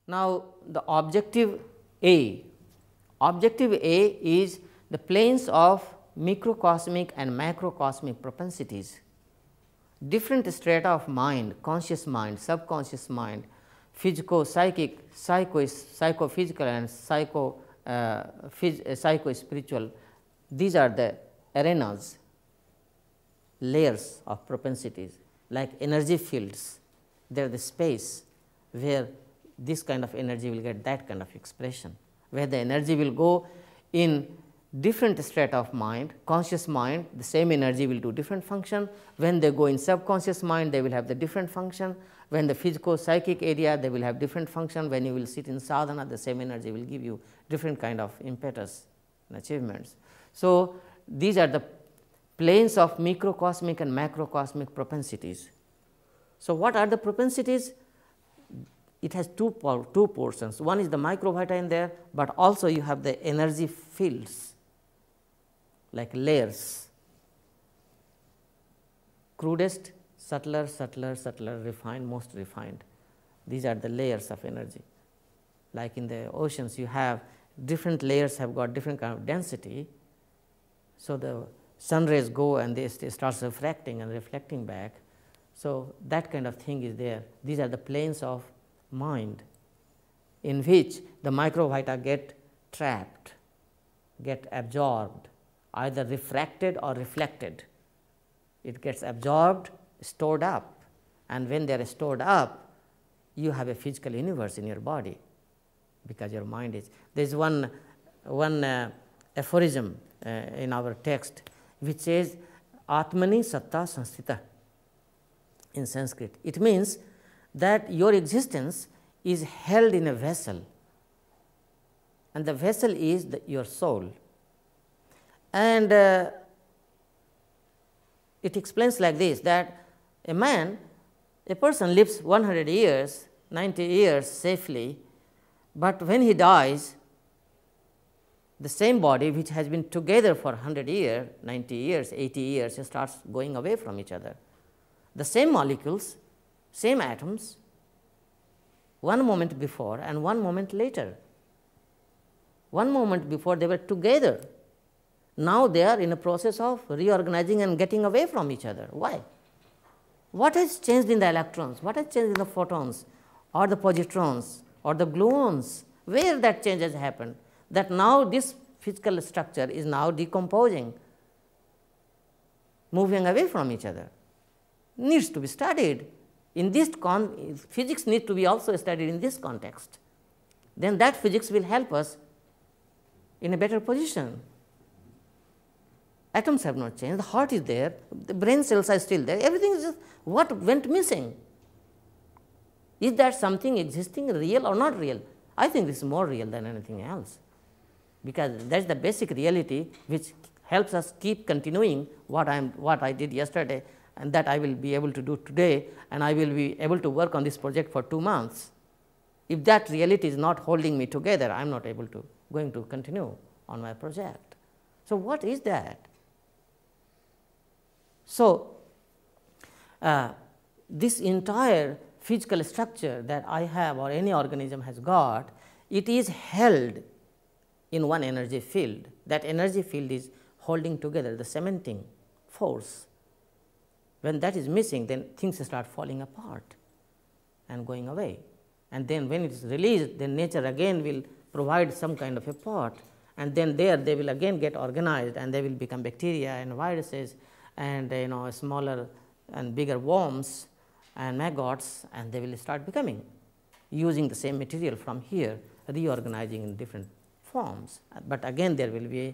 Now, the objective A is the planes of microcosmic and macrocosmic propensities. Different strata of mind, conscious mind, subconscious mind, physico-psychic, psychophysical and psycho-spiritual, these are the arenas, layers of propensities, like energy fields. They are the space where this kind of energy will get that kind of expression, where the energy will go in different strata of mind. Conscious mind, the same energy will do different function. When they go in subconscious mind, they will have the different function. When the physico-psychic area, they will have different function. When you will sit in sadhana, the same energy will give you different kind of impetus and achievements. So, these are the planes of microcosmic and macrocosmic propensities. So, what are the propensities? It has two portions. One is the microvita in there, but also you have the energy fields like layers, crudest, subtler, refined, most refined. These are the layers of energy. Like in the oceans, you have different layers have got different kind of density. So, the sun rays go and they start refracting and reflecting back. So, that kind of thing is there. These are the planes of mind in which the microvita get trapped, get absorbed, either refracted or reflected. It gets absorbed, stored up, and when they are stored up, you have a physical universe in your body, because your mind is. There is one aphorism in our text which says Atmani Satta Sanstita in Sanskrit. It means that your existence is held in a vessel, and the vessel is your soul. And it explains like this, that a person lives 100 years, 90 years safely, but when he dies, the same body which has been together for 100 years, 90 years, 80 years, starts going away from each other. The same molecules, same atoms, one moment before and one moment later. One moment before they were together. Now they are in a process of reorganizing and getting away from each other. Why? What has changed in the electrons? What has changed in the photons or the positrons or the gluons? Where that change has happened? That now this physical structure is now decomposing, moving away from each other. Needs to be studied. In this physics needs to be also studied in this context. Then that physics will help us in a better position. Atoms have not changed, the heart is there, the brain cells are still there, everything is just what went missing. Is that something existing real or not real? I think this is more real than anything else, because that is the basic reality which helps us keep continuing what I did yesterday, and that I will be able to do today, and I will be able to work on this project for 2 months. If that reality is not holding me together, I am not going to continue on my project. So, what is that? So, this entire physical structure that I have or any organism has got, it is held in one energy field. That energy field is holding together, the cementing force. When that is missing, then things start falling apart and going away. And then when it is released, then nature again will provide some kind of a pot, and then there they will again get organized, and they will become bacteria and viruses and smaller and bigger worms and maggots, and they will start becoming, using the same material from here, reorganizing in different forms. But again there will be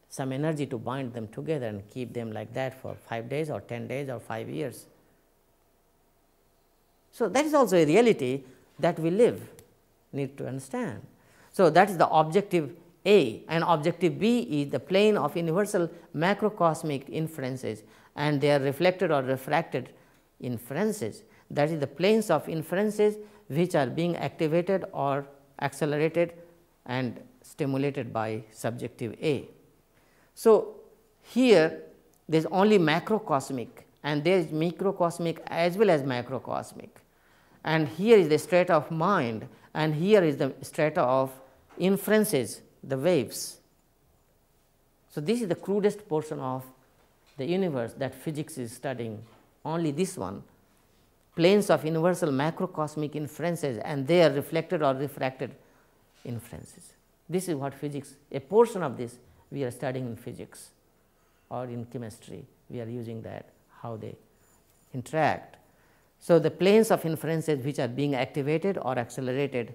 some energy to bind them together and keep them like that for 5 days or 10 days or 5 years. So, that is also a reality that we need to understand. So, that is the objective A, and objective B is the plane of universal macrocosmic inferences, and they are reflected or refracted inferences. That is the planes of inferences which are being activated or accelerated and stimulated by subjective A. So, here there is only macrocosmic, and there is microcosmic as well as macrocosmic, and here is the state of mind, and here is the strata of inferences, the waves. So, this is the crudest portion of the universe that physics is studying, only this one, planes of universal macrocosmic inferences and their reflected or refracted inferences. This is what physics, a portion of this we are studying in physics or in chemistry, we are using that, how they interact. So, the planes of inferences which are being activated or accelerated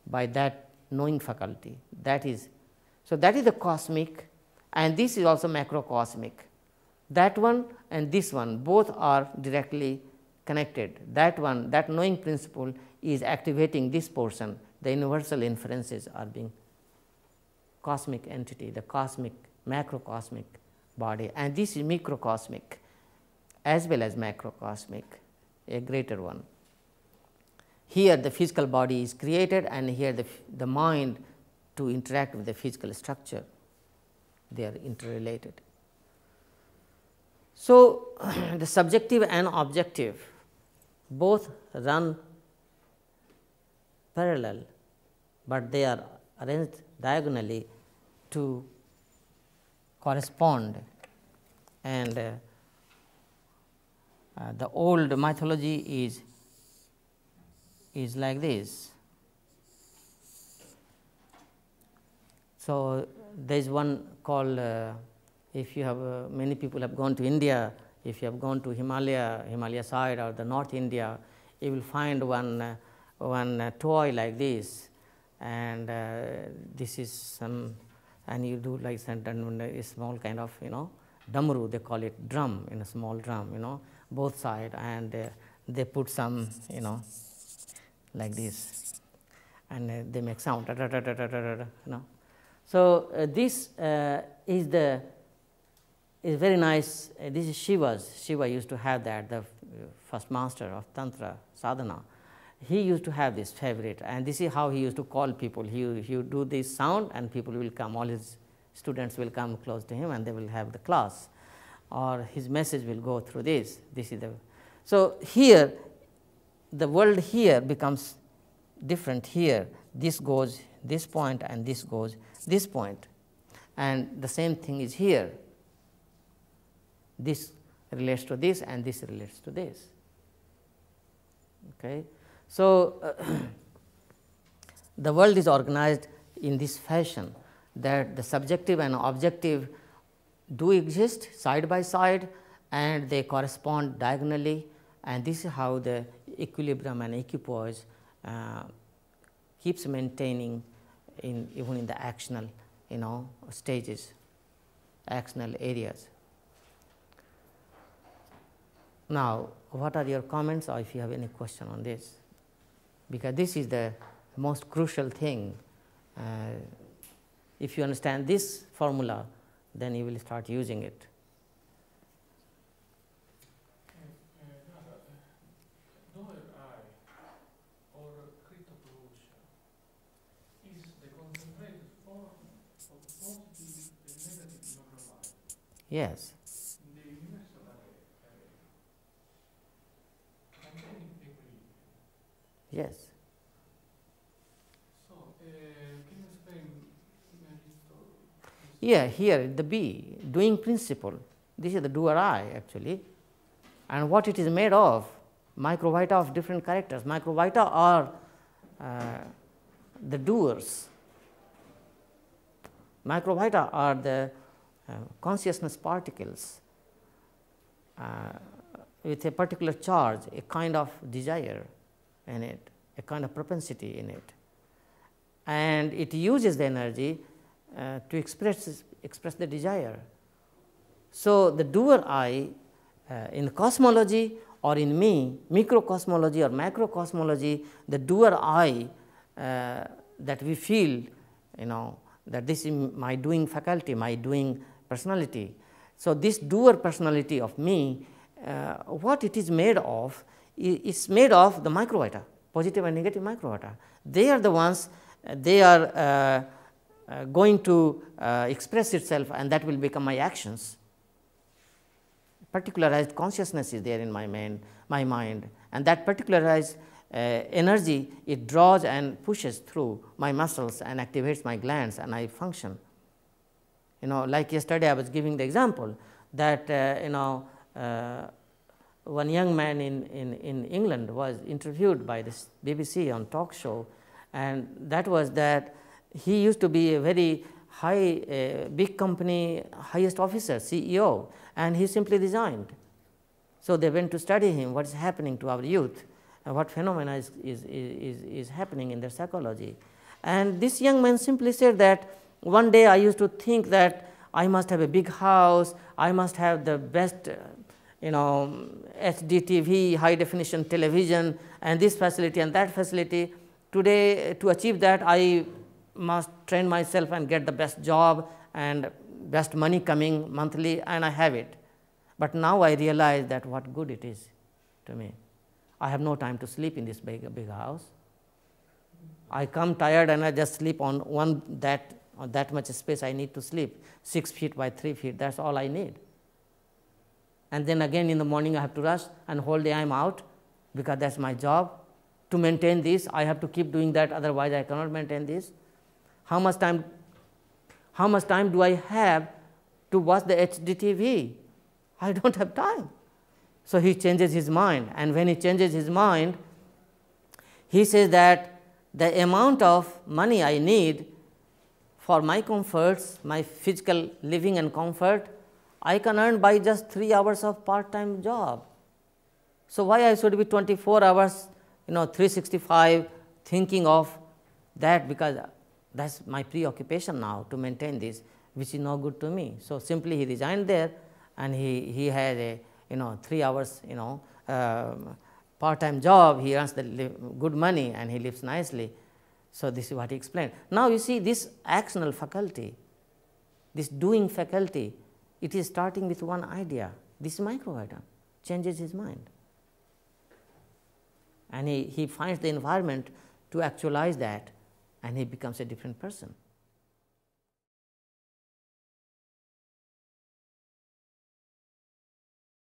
by that knowing faculty, that is. So, that is the cosmic, and this is also macrocosmic. That one and this one both are directly connected. That one, that knowing principle is activating this portion, the universal inferences are being cosmic entity, the cosmic macrocosmic body, and this is microcosmic as well as macrocosmic, a greater one. Here the physical body is created, and here the mind to interact with the physical structure, they are interrelated. So, the subjective and objective both run parallel, but they are arranged diagonally to correspond, and the old mythology is like this. So, there is one called if you have many people have gone to India, if you have gone to Himalaya side or the North India, you will find one toy like this, and this is some, and you do like a small kind of damru, they call it drum, in a small drum, both side, and they put some like this, and they make sound, So, this is very nice. This is Shiva used to have that, the first master of Tantra sadhana. He used to have this favorite, and this is how he used to call people. He would do this sound and people will come, all his students will come close to him and they will have the class, or his message will go through this. This is the, so here the world here becomes different here. This goes this point and this goes this point, and the same thing is here. This relates to this and this relates to this. Okay. So, the world is organized in this fashion, that the subjective and objective do exist side by side and they correspond diagonally, and this is how the equilibrium and equipoise keeps maintaining even in the actional stages, actional areas. Now, what are your comments, or if you have any question on this? Because this is the most crucial thing. If you understand this formula, then you will start using it. Yes. Yes. So, can you explain Yeah, here the B, doing principle. This is the doer I actually, and what it is made of, microvita of different characters. Microvita are the doers. Microvita are the consciousness particles with a particular charge, a kind of desire in it, a kind of propensity in it, and it uses the energy to express the desire. So, the doer I in cosmology or in me, microcosmology or macrocosmology, the doer I that we feel, that this is my doing faculty, my doing personality. So, this doer personality of me, what it is made of, is made of the microvita, positive and negative microvita. They are the ones, they are going to express itself, and that will become my actions. Particularized consciousness is there in my mind, and that particularized energy, it draws and pushes through my muscles and activates my glands, and I function. Like yesterday I was giving the example that one young man in England was interviewed by this BBC on talk show, and that was that he used to be a very high big company highest officer, CEO, and he simply resigned. So they went to study him, what is happening to our youth, and what phenomena is happening in their psychology. And this young man simply said that one day I used to think that I must have a big house, I must have the best HD TV, high definition television, and this facility and that facility. Today, to achieve that, I must train myself and get the best job and best money coming monthly, and I have it. But now I realize that what good it is to me. I have no time to sleep in this big house. I come tired and I just sleep on that much space I need to sleep, 6 feet by 3 feet, that is all I need. And then again in the morning I have to rush, and whole day I am out, because that is my job. To maintain this, I have to keep doing that, otherwise I cannot maintain this. How much time do I have to watch the HD TV? I do not have time. So he changes his mind, and when he changes his mind, he says that the amount of money I need for my comforts, my physical living and comfort, I can earn by just 3 hours of part-time job. So why I should be 24 hours, 365 thinking of that, because that is my preoccupation now to maintain this, which is not good to me. So simply he resigned there, and he had a 3 hours part-time job. He earns the good money and he lives nicely. So this is what he explained. Now you see, this actional faculty, this doing faculty, it is starting with one idea. This Microvita changes his mind, and he finds the environment to actualize that, and he becomes a different person.